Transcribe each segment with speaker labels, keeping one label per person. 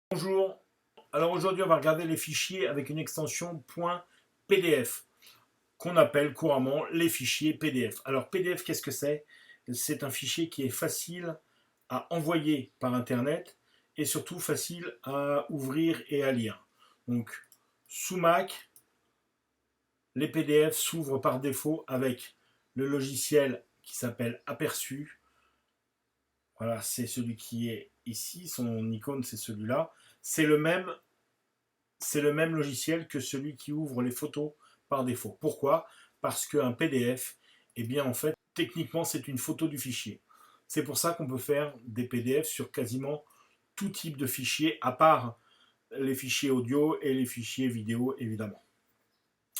Speaker 1: Bonjour, alors aujourd'hui on va regarder les fichiers avec une extension .pdf qu'on appelle couramment les fichiers PDF. Alors PDF, qu'est-ce que c'est? C'est un fichier qui est facile à envoyer par internet et surtout facile à ouvrir et à lire. Donc sous Mac, les PDF s'ouvrent par défaut avec le logiciel qui s'appelle Aperçu. Voilà, c'est celui qui est ici, son icône c'est celui-là. C'est le même logiciel que celui qui ouvre les photos par défaut. Pourquoi? Parce qu'un PDF, eh bien en fait, techniquement, c'est une photo du fichier. C'est pour ça qu'on peut faire des PDF sur quasiment tout type de fichiers, à part les fichiers audio et les fichiers vidéo, évidemment.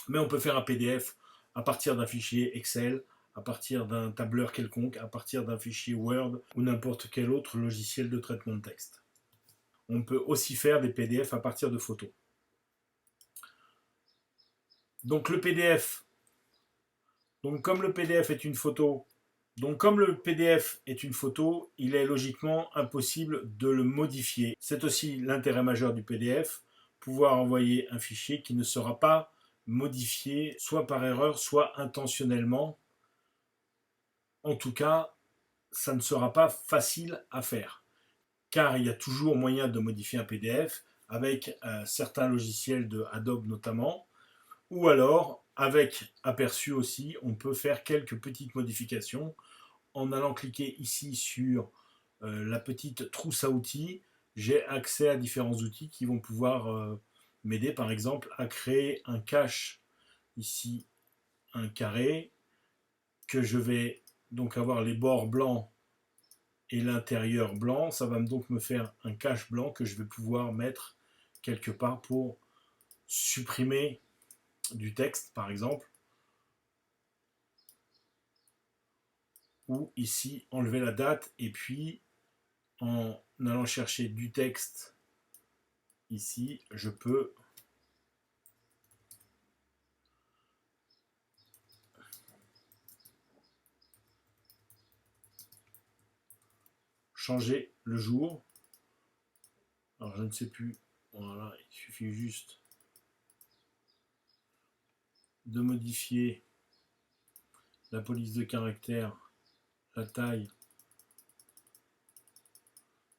Speaker 1: Mais on peut faire un PDF à partir d'un fichier Excel, à partir d'un tableur quelconque, à partir d'un fichier Word ou n'importe quel autre logiciel de traitement de texte. On peut aussi faire des PDF à partir de photos. Donc le PDF, comme le PDF est une photo, il est logiquement impossible de le modifier. C'est aussi l'intérêt majeur du PDF, pouvoir envoyer un fichier qui ne sera pas modifié, soit par erreur, soit intentionnellement. En tout cas, ça ne sera pas facile à faire, car il y a toujours moyen de modifier un PDF avec certains logiciels de Adobe notamment, ou alors, avec Aperçu aussi, on peut faire quelques petites modifications en allant cliquer ici sur la petite trousse à outils. J'ai accès à différents outils qui vont pouvoir m'aider, par exemple, à créer un cache, ici, un carré, que je vais donc avoir les bords blancs et l'intérieur blanc. Ça va donc me faire un cache blanc que je vais pouvoir mettre quelque part pour supprimer du texte, par exemple. Ou ici enlever la date et puis en allant chercher du texte ici, je peux changer le jour. Alors je ne sais plus, voilà, il suffit juste de modifier la police de caractère, la taille.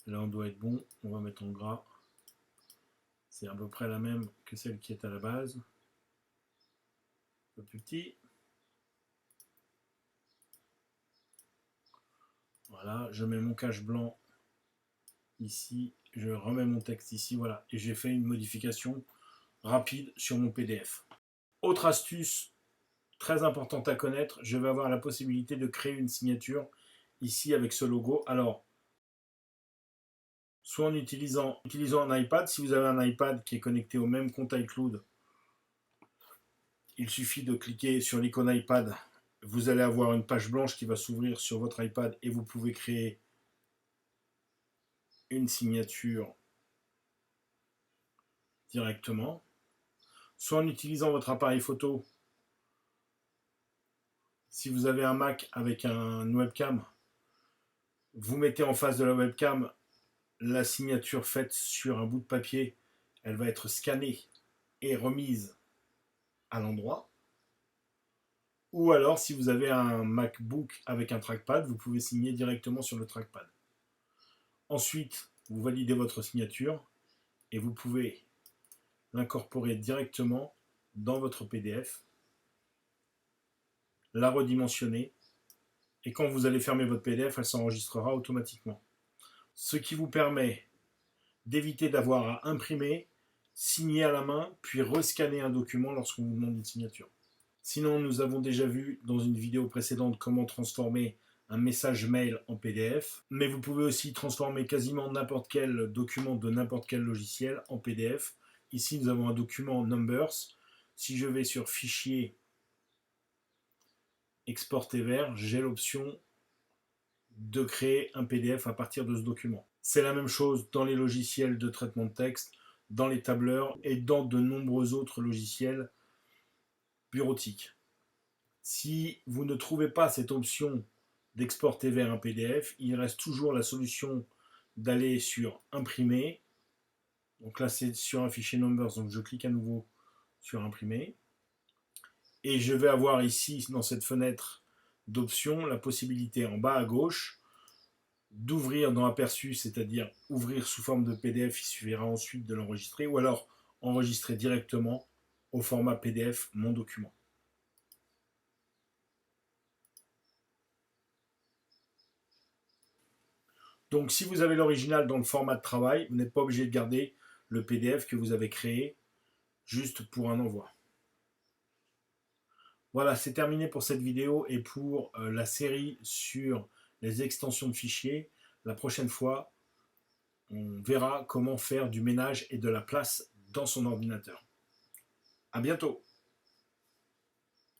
Speaker 1: Là on doit être bon, on va mettre en gras. C'est à peu près la même que celle qui est à la base. Un peu plus petit. Voilà, je mets mon cache blanc ici, je remets mon texte ici, voilà, et j'ai fait une modification rapide sur mon PDF. Autre astuce très importante à connaître, je vais avoir la possibilité de créer une signature ici avec ce logo. Alors, soit en utilisant un iPad, si vous avez un iPad qui est connecté au même compte iCloud, il suffit de cliquer sur l'icône iPad, vous allez avoir une page blanche qui va s'ouvrir sur votre iPad et vous pouvez créer une signature directement. Soit en utilisant votre appareil photo, si vous avez un Mac avec un webcam, vous mettez en face de la webcam la signature faite sur un bout de papier, elle va être scannée et remise à l'endroit. Ou alors, si vous avez un MacBook avec un trackpad, vous pouvez signer directement sur le trackpad. Ensuite, vous validez votre signature et vous pouvez l'incorporer directement dans votre PDF, la redimensionner, et quand vous allez fermer votre PDF, elle s'enregistrera automatiquement. Ce qui vous permet d'éviter d'avoir à imprimer, signer à la main, puis rescanner un document lorsqu'on vous demande une signature. Sinon, nous avons déjà vu dans une vidéo précédente comment transformer un message mail en PDF, mais vous pouvez aussi transformer quasiment n'importe quel document de n'importe quel logiciel en PDF. Ici, nous avons un document Numbers. Si je vais sur Fichier, Exporter vers, j'ai l'option de créer un PDF à partir de ce document. C'est la même chose dans les logiciels de traitement de texte, dans les tableurs et dans de nombreux autres logiciels bureautiques. Si vous ne trouvez pas cette option d'exporter vers un PDF, il reste toujours la solution d'aller sur Imprimer Donc là, c'est sur un fichier Numbers, donc je clique à nouveau sur imprimer. Et je vais avoir ici, dans cette fenêtre d'options, la possibilité en bas à gauche d'ouvrir dans Aperçu, c'est-à-dire ouvrir sous forme de PDF, il suffira ensuite de l'enregistrer, ou alors enregistrer directement au format PDF mon document. Donc si vous avez l'original dans le format de travail, vous n'êtes pas obligé de garder le PDF que vous avez créé juste pour un envoi. Voilà, c'est terminé pour cette vidéo et pour la série sur les extensions de fichiers. La prochaine fois, on verra comment faire du ménage et de la place dans son ordinateur. À bientôt!